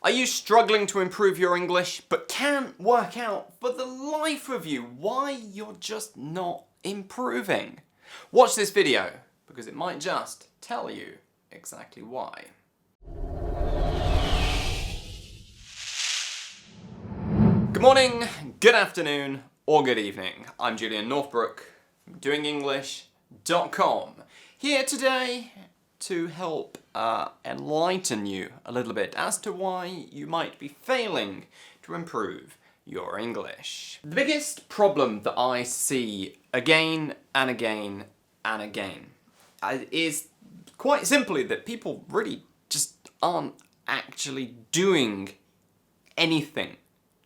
Are you struggling to improve your English but can't work out for the life of you why you're just not improving? Watch this video because it might just tell you exactly why. Good morning, good afternoon, or good evening. I'm Julian Northbrook from doingenglish.com. Here today to help enlighten you a little bit as to why you might be failing to improve your English. The biggest problem that I see again and again and again is quite simply that people really just aren't actually doing anything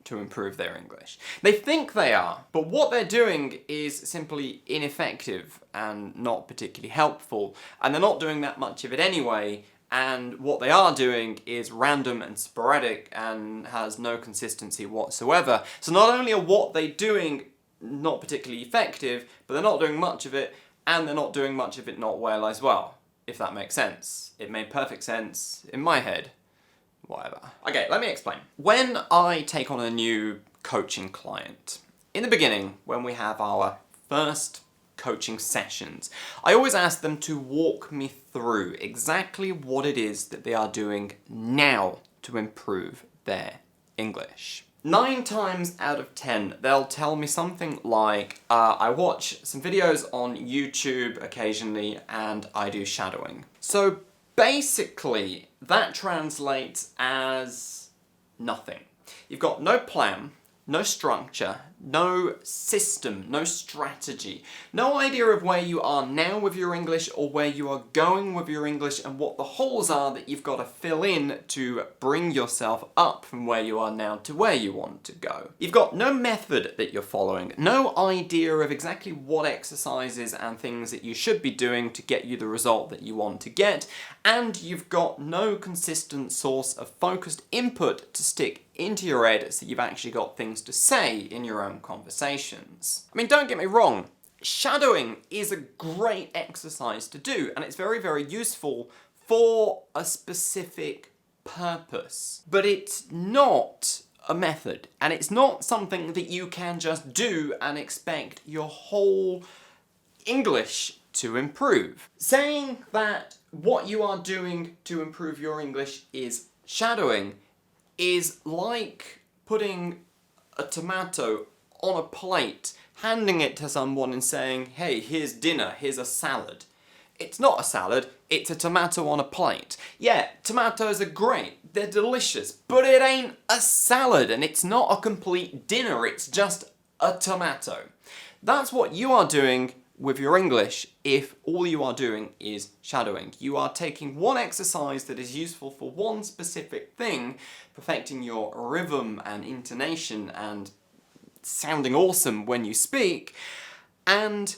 to improve their English. They think they are, but what they're doing is simply ineffective and not particularly helpful, and they're not doing that much of it anyway, and what they are doing is random and sporadic and has no consistency whatsoever. So not only are what they're doing not particularly effective, but they're not doing much of it, and they're not doing much of it not well as well, if that makes sense. It made perfect sense in my head. Whatever. Okay, let me explain. When I take on a new coaching client, in the beginning, when we have our first coaching sessions, I always ask them to walk me through exactly what it is that they are doing now to improve their English. 9 times out of 10, they'll tell me something like, I watch some videos on YouTube occasionally and I do shadowing. So basically, that translates as nothing. You've got no plan, no structure, no system, no strategy, no idea of where you are now with your English or where you are going with your English and what the holes are that you've got to fill in to bring yourself up from where you are now to where you want to go. You've got no method that you're following, no idea of exactly what exercises and things that you should be doing to get you the result that you want to get, and you've got no consistent source of focused input to stick into your head so you've actually got things to say in your own conversations. I mean, don't get me wrong, shadowing is a great exercise to do and it's very, very useful for a specific purpose. But it's not a method and it's not something that you can just do and expect your whole English to improve. Saying that what you are doing to improve your English is shadowing is like putting a tomato on a plate, handing it to someone and saying, hey, here's dinner, here's a salad. It's not a salad, it's a tomato on a plate. Yeah, tomatoes are great, they're delicious, but it ain't a salad and it's not a complete dinner, it's just a tomato. That's what you are doing with your English if all you are doing is shadowing. You are taking one exercise that is useful for one specific thing, perfecting your rhythm and intonation and sounding awesome when you speak, and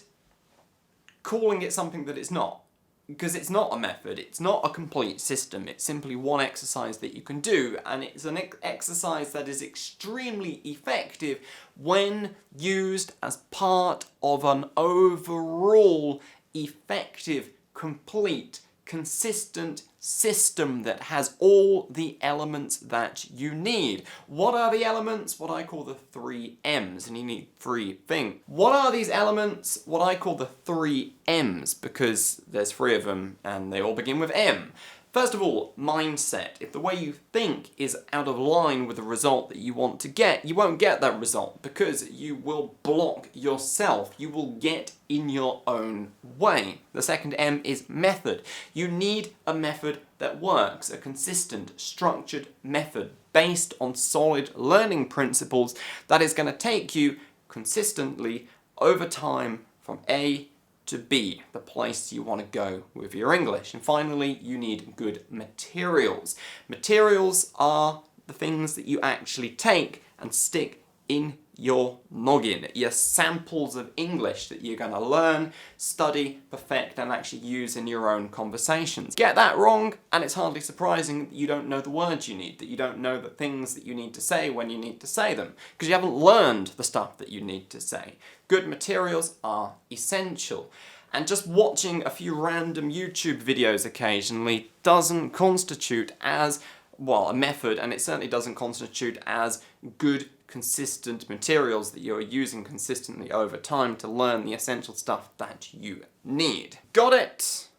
calling it something that it's not. Because it's not a method, it's not a complete system, it's simply one exercise that you can do, and it's an exercise that is extremely effective when used as part of an overall effective, complete, consistent system that has all the elements that you need. What are the elements? What I call the 3 M's, and you need 3 things. What are these elements? What I call the 3 M's, because there's 3 of them and they all begin with M. First of all, mindset. If the way you think is out of line with the result that you want to get, you won't get that result because you will block yourself. You will get in your own way. The second M is method. You need a method that works, a consistent, structured method based on solid learning principles that is going to take you consistently over time from A to be the place you want to go with your English. And finally, you need good materials. Materials are the things that you actually take and stick in your noggin, your samples of English that you're going to learn, study, perfect, and actually use in your own conversations. Get that wrong, and it's hardly surprising that you don't know the words you need, that you don't know the things that you need to say when you need to say them, because you haven't learned the stuff that you need to say. Good materials are essential. And just watching a few random YouTube videos occasionally doesn't constitute as well, a method, and it certainly doesn't constitute as good, consistent materials that you're using consistently over time to learn the essential stuff that you need. Got it?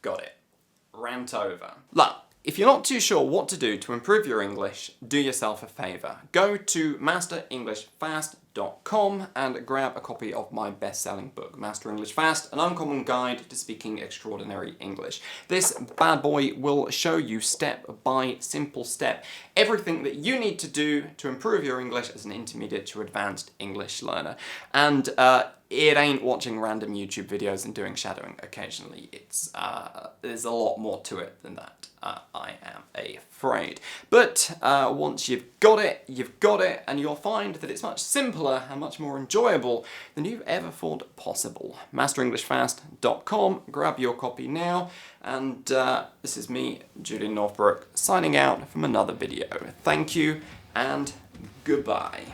Got it. Rant over. Look, if you're not too sure what to do to improve your English, do yourself a favour. Go to masterenglishfast.com and grab a copy of my best-selling book, Master English Fast, An Uncommon Guide to Speaking Extraordinary English. This bad boy will show you step by simple step everything that you need to do to improve your English as an intermediate to advanced English learner. And it ain't watching random YouTube videos and doing shadowing occasionally. It's there's a lot more to it than that, I am afraid. But once you've got it, and you'll find that it's much simpler and much more enjoyable than you've ever thought possible. masterenglishfast.com, grab your copy now, and this is me, Julian Northbrook, signing out from another video. Thank you, and goodbye.